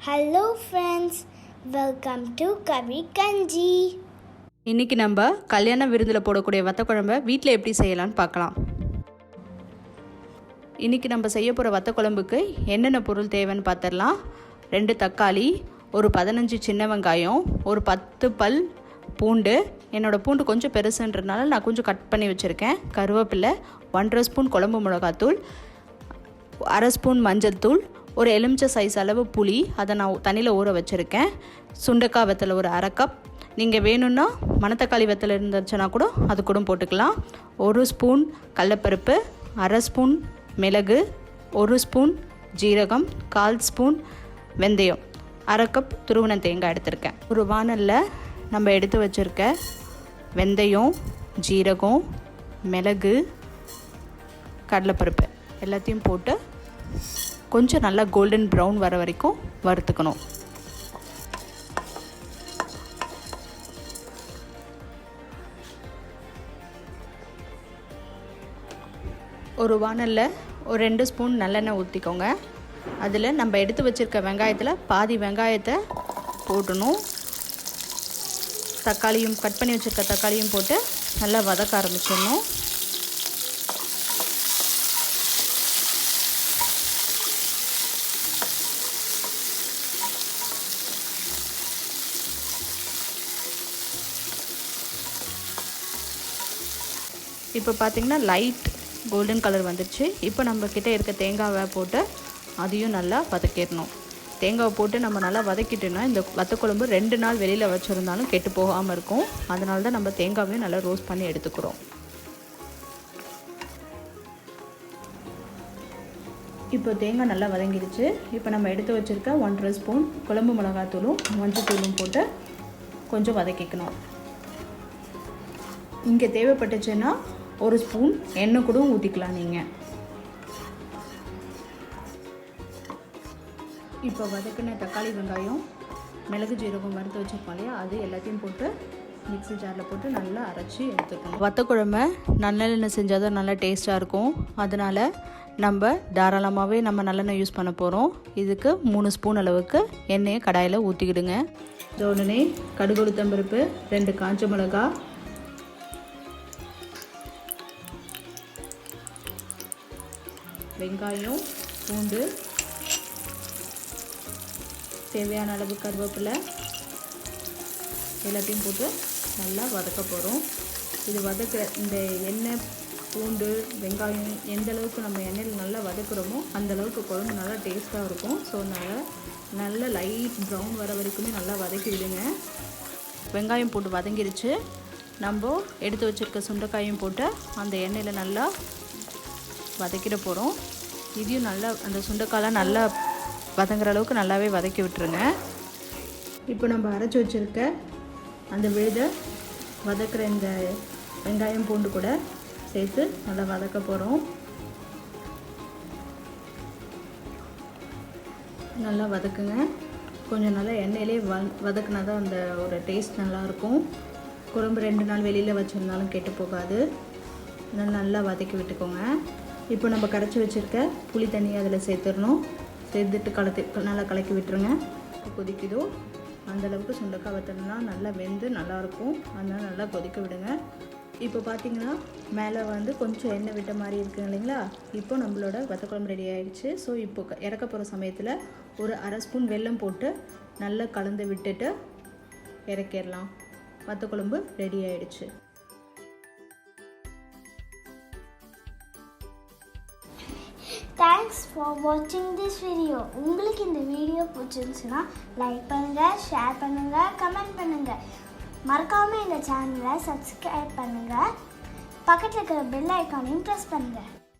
Hello friends, welcome to Karikanchi. இன்னைக்கு நம்ம கல்யாண விருந்தில் போடக்கூடிய வத்த குழம்பை வீட்டில் எப்படி செய்யலாம்னு பார்க்கலாம். இன்னைக்கு நம்ம செய்ய போகிற வத்த குழம்புக்கு என்னென்ன பொருள் தேவைன்னு பார்த்துடலாம். 2 தக்காளி, ஒரு 15 சின்ன வெங்காயம், ஒரு 10 பல் பூண்டு. என்னோடய பூண்டு கொஞ்சம் பெருசுன்றதுனால நான் கொஞ்சம் கட் பண்ணி வச்சுருக்கேன். கருவேப்பிலை, 1.5 ஸ்பூன் குழம்பு மிளகாத்தூள், 1/2 ஸ்பூன் மஞ்சள் தூள், ஒரு எலுமிச்சை சைஸ் அளவு புளி, அதை நான் தண்ணியில் ஊற வச்சுருக்கேன். சுண்டக்காய் வத்தலை ஒரு 1/2 கப். நீங்கள் வேணும்னா மணத்தக்காளி வத்தலை இருந்துச்சுன்னா கூட அது கூட போட்டுக்கலாம். 1 ஸ்பூன் கடலைப்பருப்பு, 1/2 ஸ்பூன் மிளகு, 1 ஸ்பூன் ஜீரகம், 1/4 ஸ்பூன் வெந்தயம், 1/2 கப் துருவன தேங்காய் எடுத்திருக்கேன். ஒரு வானலில் நம்ம எடுத்து வச்சுருக்க வெந்தயம், ஜீரகம், மிளகு, கடலைப்பருப்பு எல்லாத்தையும் போட்டு கொஞ்சம் நல்லா கோல்டன் ப்ரௌன் வர வரைக்கும் வறுத்துக்கணும். ஒரு வானலில் ஒரு 2 ஸ்பூன் நல்லெண்ணெய் ஊற்றிக்கோங்க. அதில் நம்ம எடுத்து வச்சுருக்க வெங்காயத்தில் பாதி வெங்காயத்தை போடணும். தக்காளியும் கட் பண்ணி வச்சுருக்க தக்காளியும் போட்டு நல்லா வதக்க ஆரம்பிச்சிடணும். இப்போ பார்த்திங்கன்னா லைட் கோல்டன் கலர் வந்துடுச்சு. இப்போ நம்மக்கிட்ட இருக்க தேங்காவை போட்டு அதையும் நல்லா வதக்கிடணும். தேங்காவை போட்டு நம்ம நல்லா வதக்கிட்டோன்னா இந்த வத்த குழம்பு 2 நாள் வெளியில் வச்சுருந்தாலும் கெட்டு போகாமல் இருக்கும். அதனால தான் நம்ம தேங்காவையும் நல்லா ரோஸ்ட் பண்ணி எடுத்துக்கிறோம். இப்போ தேங்காய் நல்லா வதங்கிடுச்சு. இப்போ நம்ம எடுத்து வச்சுருக்க 1.5 ஸ்பூன் குழம்பு மிளகாத்தூளும் மஞ்சள் தூளும் போட்டு கொஞ்சம் வதக்கிக்கணும். இங்கே தேவைப்பட்டுச்சுன்னா 1 ஸ்பூன் எண்ணெய் கூட ஊற்றிக்கலாம் நீங்கள். இப்போ வதக்கின தக்காளி, வெங்காயம், மிளகு, ஜீரகம் வறுத்து வச்சுருக்கோம் இல்லையா, அது எல்லாத்தையும் போட்டு மிக்ஸி ஜாரில் போட்டு நல்லா அரைச்சி எடுத்துக்கணும். வத்த குழம்பை நல்லெண்ணெய் செஞ்சால் தான் நல்லா டேஸ்ட்டாக இருக்கும். அதனால் நம்ம தாராளமாகவே நம்ம நல்லெண்ணெய் யூஸ் பண்ண போகிறோம். இதுக்கு 3 ஸ்பூன் அளவுக்கு எண்ணெயை கடாயில் ஊற்றிக்கிடுங்க. உடனே கடுகு, உளுத்தம்பருப்பு, 2 காஞ்ச மிளகா, வெங்காயம், பூண்டு, தேவையான அளவு கருவேப்பிலை எல்லாத்தையும் போட்டு நல்லா வதக்க போகிறோம். இது வதக்க இந்த எண்ணெய், பூண்டு, வெங்காயம் எந்த அளவுக்கு நம்ம எண்ணெயில் நல்லா வதக்குறோமோ அந்தளவுக்கு குழம்பு நல்லா டேஸ்ட்டாக இருக்கும். ஸோ அதனால் நல்லா லைட் ப்ரௌன் வர வரைக்குமே நல்லா வதக்கி விடுங்க. வெங்காயம் போட்டு வதங்கிடுச்சு. நம்ம எடுத்து வச்சுருக்க சுண்டைக்காயும் போட்டு அந்த எண்ணெயில் நல்லா வதக்கிட போகிறோம். இதையும் நல்லா அந்த சுண்டைக்காயெலாம் நல்லா வதங்குற அளவுக்கு நல்லாவே வதக்கி விட்டுருங்க. இப்போ நம்ம அரைச்சி வச்சுருக்க அந்த விழுதை வதக்கிற இந்த வெங்காயம், பூண்டு கூட சேர்த்து நல்லா வதக்க போகிறோம். நல்லா வதக்குங்க. கொஞ்சம் நல்லா எண்ணெயிலே வதக்குனா தான் அந்த ஒரு டேஸ்ட் நல்லாயிருக்கும். குழம்பு 2 நாள் வெளியில் வச்சுருந்தாலும் கெட்டு போகாது. நல்லா வதக்கி விட்டுக்கோங்க. இப்போ நம்ம கரைச்சி வச்சுருக்க புளி தண்ணியை அதில் சேர்த்துடணும். சேர்த்துட்டு நல்லா கலக்கி விட்டுருங்க. கொதிக்குதோ அந்தளவுக்கு சுண்டக்காய் வத்தலாம் நல்லா வெந்து நல்லாயிருக்கும். அதனால் நல்லா கொதிக்க விடுங்க. இப்போ பார்த்திங்கன்னா மேலே கொஞ்சம் எண்ணெய் விட்ட மாதிரி இருக்குது இல்லைங்களா. இப்போ நம்மளோட வத்த குழம்பு ரெடி ஆகிடுச்சு. ஸோ இப்போ இறக்க போகிற சமயத்தில் ஒரு 1/2 ஸ்பூன் வெல்லம் போட்டு நல்லா கலந்து விட்டுட்டு இறக்கிடலாம். வத்த குழம்பு ரெடி ஆகிடுச்சு. Thanks for watching this video. உங்களுக்கு இந்த வீடியோ பிடிச்சிருந்துச்சுன்னா லைக் பண்ணுங்கள், ஷேர் பண்ணுங்கள், கமெண்ட் பண்ணுங்கள். மறக்காமல் இந்த சேனலை சப்ஸ்கிரைப் பண்ணுங்கள். பக்கத்தில் இருக்கிற பெல் ஐக்கானையும் ப்ரெஸ் பண்ணுங்கள்.